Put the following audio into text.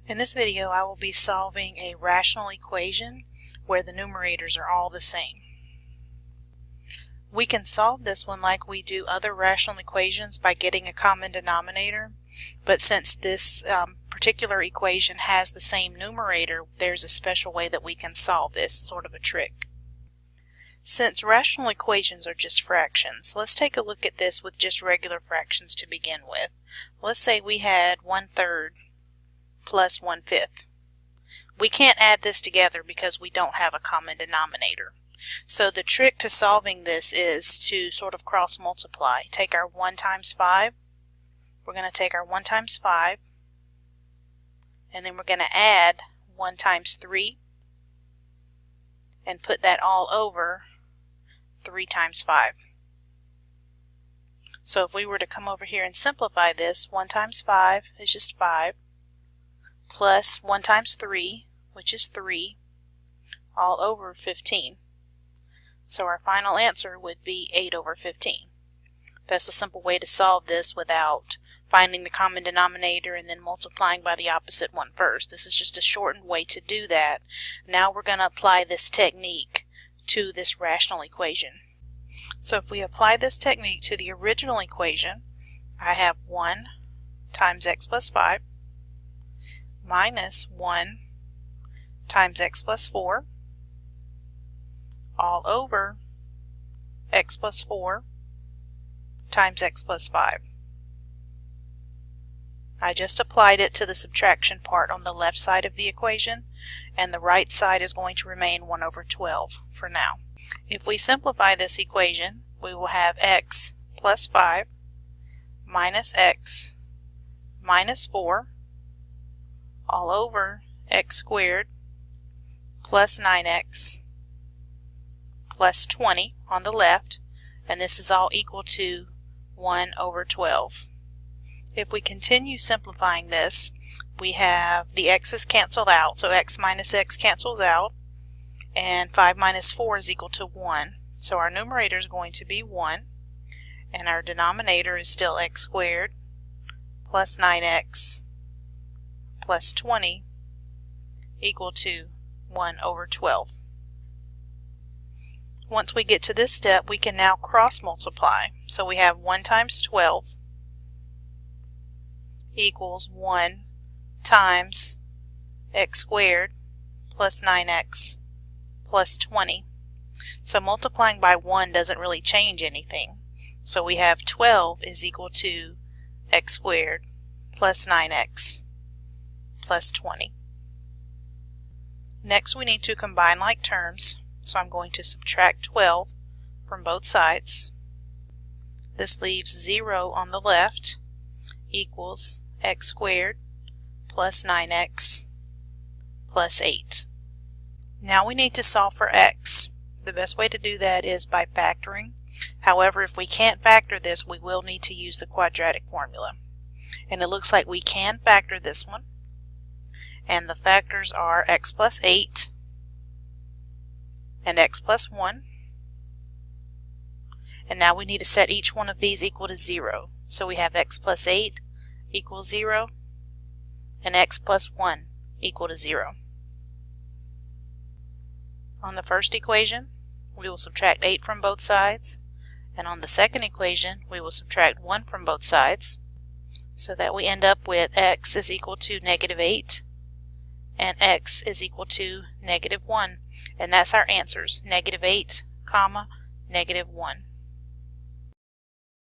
In this video, I will be solving a rational equation where the numerators are all the same. We can solve this one like we do other rational equations by getting a common denominator, but since this particular equation has the same numerator, there's a special way that we can solve this, sort of a trick. Since rational equations are just fractions, let's take a look at this with just regular fractions to begin with. Let's say we had 1/3 plus 1/5. We can't add this together because we don't have a common denominator. So the trick to solving this is to sort of cross multiply. Take our 1 times 5. We're going to take our 1 times 5, and then we're going to add 1 times 3 and put that all over 3 times 5. So if we were to come over here and simplify this, 1 times 5 is just 5, plus 1 times 3, which is 3, all over 15. So our final answer would be 8 over 15. That's a simple way to solve this without finding the common denominator and then multiplying by the opposite one first. This is just a shortened way to do that. Now we're going to apply this technique to this rational equation. So if we apply this technique to the original equation, I have 1 times x plus 5 minus 1 times x plus 4 all over x plus 4 times x plus 5. I just applied it to the subtraction part on the left side of the equation, and the right side is going to remain 1 over 12 for now. If we simplify this equation, we will have x plus 5 minus x minus 4 all over x squared plus 9x plus 20 on the left, and this is all equal to 1 over 12. If we continue simplifying this, we have the x's canceled out, so x minus x cancels out, and 5 minus 4 is equal to 1. So our numerator is going to be 1, and our denominator is still x squared plus 9x plus 20 equal to 1 over 12. Once we get to this step, we can now cross multiply. So we have 1 times 12 equals 1 times x squared plus 9x plus 20. So multiplying by 1 doesn't really change anything. So we have 12 is equal to x squared plus 9x plus 20. Next we need to combine like terms. So I'm going to subtract 12 from both sides. This leaves 0 on the left equals x squared plus 9x plus 8. Now we need to solve for x. The best way to do that is by factoring. However, if we can't factor this, we will need to use the quadratic formula. And it looks like we can factor this one. And the factors are x plus 8 and x plus 1. And now we need to set each one of these equal to 0. So we have x plus 8 equals 0 and x plus 1 equal to 0. On the first equation, we will subtract 8 from both sides, and on the second equation, we will subtract 1 from both sides, so that we end up with x is equal to negative 8 and x is equal to negative 1. And that's our answers, negative 8, comma, negative 1.